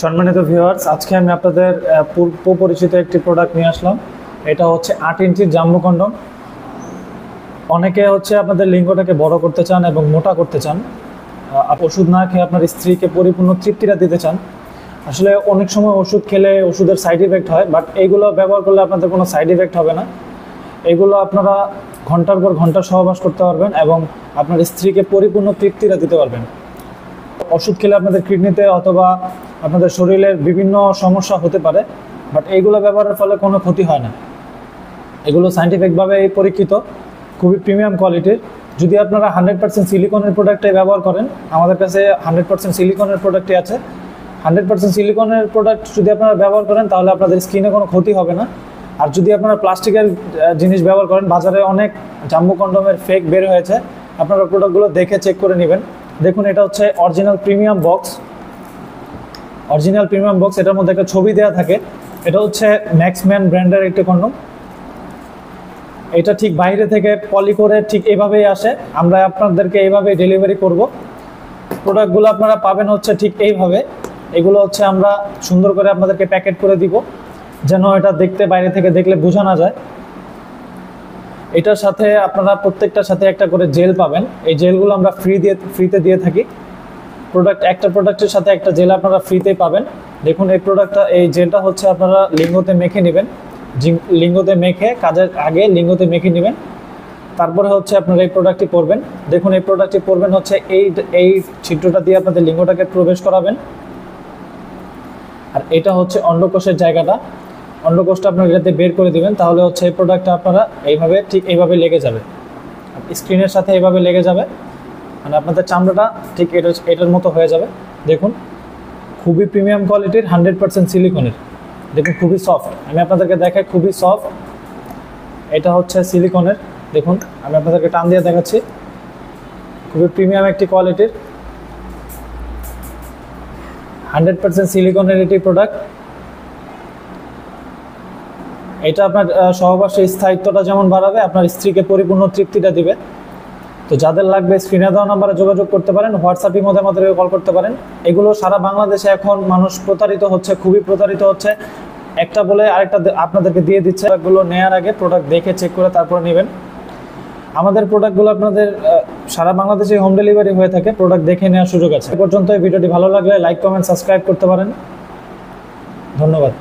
সম্মানিত ভিউয়ার্স, আজকে আমি আপনাদের পরিচিত একটি প্রোডাক্ট নিয়ে আসলাম। এটা হচ্ছে 8 ইঞ্চির জাম্বো কন্ডম। অনেকে আপনাদের লিঙ্গটাকে বড় করতে চান এবং মোটা করতে চান, ওষুধ না খেয়ে আপনার স্ত্রীকে পরিপূর্ণ তৃপ্তিটা দিতে চান। আসলে অনেক সময় ওষুধ খেলে ওষুধের সাইড ইফেক্ট হয়, বাট এইগুলো ব্যবহার করলে আপনাদের কোনো সাইড ইফেক্ট হবে না। এগুলো আপনারা ঘন্টার পর ঘন্টা সহবাস করতে পারবেন এবং আপনার স্ত্রীকে পরিপূর্ণ তৃপ্তিটা দিতে পারবেন। ওষুধ খেলে আপনাদের কিডনিতে অথবা আপনাদের শরীরের বিভিন্ন সমস্যা হতে পারে, বাট এইগুলো ব্যবহারের ফলে কোনো ক্ষতি হয় না। এগুলো সায়েন্টিফিকভাবে পরীক্ষিত, খুবই প্রিমিয়াম কোয়ালিটির। যদি আপনারা 100% সিলিকনের প্রোডাক্টে ব্যবহার করেন, আমাদের কাছে 100% সিলিকনের প্রোডাক্টই আছে। 100% সিলিকনের প্রোডাক্ট যদি আপনারা ব্যবহার করেন তাহলে আপনাদের স্কিনে কোনো ক্ষতি হবে না। আর যদি আপনারা প্লাস্টিকের জিনিস ব্যবহার করেন, বাজারে অনেক জাম্বো কন্ডমের ফেক বের হয়েছে, আপনারা প্রোডাক্টগুলো দেখে চেক করে নেবেন। দেখুন, এটা হচ্ছে অরিজিনাল প্রিমিয়াম বক্স। এটার মধ্যে একটা ছবি দেওয়া থাকে। এটা হচ্ছে ম্যাক্সম্যান ব্র্যান্ডের একটি কন্ডম। এটা ঠিক বাইরে থেকে পলি করে ঠিক এইভাবেই আসে, আমরা আপনাদেরকে এইভাবে ডেলিভারি করব। প্রোডাক্টগুলো আপনারা পাবেন ঠিক এইভাবে। এগুলো আমরা সুন্দর করে আপনাদেরকে প্যাকেট করে দিব, যেন এটা দেখতে বাইরে থেকে দেখলে বোঝা না যায়। এটার সাথে আপনারা প্রত্যেকটার সাথে একটা করে জেল পাবেন। এই জেলগুলো আমরা ফ্রিতে দিয়ে থাকি। একটা প্রোডাক্টের সাথে একটা জেল আপনারা ফ্রিতেই পাবেন। দেখুন, এই জেলটা আপনারা লিঙ্গতে মেখে নেবেন। লিঙ্গতে মেখে, কাজের আগে লিঙ্গতে মেখে নেবেন। তারপরে আপনারা এই প্রোডাক্টটি পরবেন। দেখুন, এই প্রোডাক্টটি পরবেন এই ছিদ্রটা দিয়ে আপনাদের লিঙ্গটাকে প্রবেশ করাবেন। আর এটা অন্ডকোষের জায়গাটা। অন্ডকোষটা আপনারা এটাতে বের করে দিবেন, তাহলে এই প্রোডাক্টটা আপনারা এইভাবে লেগে যাবে, স্ক্রিনের সাথে এইভাবে লেগে যাবে। মানে আপনাদের চামড়াটা ঠিক এটার মতো হয়ে যাবে। দেখুন, খুবই প্রিমিয়াম কোয়ালিটির, 100% সিলিকনের। দেখুন, খুবই সফট। আমি আপনাদেরকে দেখাই, খুবই সফট। এটা সিলিকনের। দেখুন, আমি আপনাদেরকে টান দিয়ে দেখাচ্ছি। খুবই প্রিমিয়াম একটি কোয়ালিটির 100% সিলিকনের একটি প্রোডাক্ট। এটা আপনার সহবাসের স্থায়িত্বটা যেমন বাড়াবে, আপনার স্ত্রীকে পরিপূর্ণ তৃপ্তিটা দিবে। তো যাদের লাগবে স্ক্রিনে দেওয়া নাম্বারে যোগাযোগ করতে পারেন, হোয়াটসঅ্যাপের মধ্যে আমাদেরকে কল করতে পারেন। এগুলো সারা বাংলাদেশে এখন মানুষ খুবই প্রতারিত হচ্ছে। একটা বলে আরেকটা আপনাদেরকে দিয়ে দিচ্ছে। এগুলো নেওয়ার আগে প্রোডাক্ট দেখে চেক করে তারপরে নেবেন। আমাদের প্রোডাক্টগুলো আপনাদের সারা বাংলাদেশে হোম ডেলিভারি হয়ে থাকে, প্রোডাক্ট দেখে নেওয়ার সুযোগ আছে। এ পর্যন্ত এই ভিডিওটি ভালো লাগলে লাইক, কমেন্ট, সাবস্ক্রাইব করতে পারেন। ধন্যবাদ।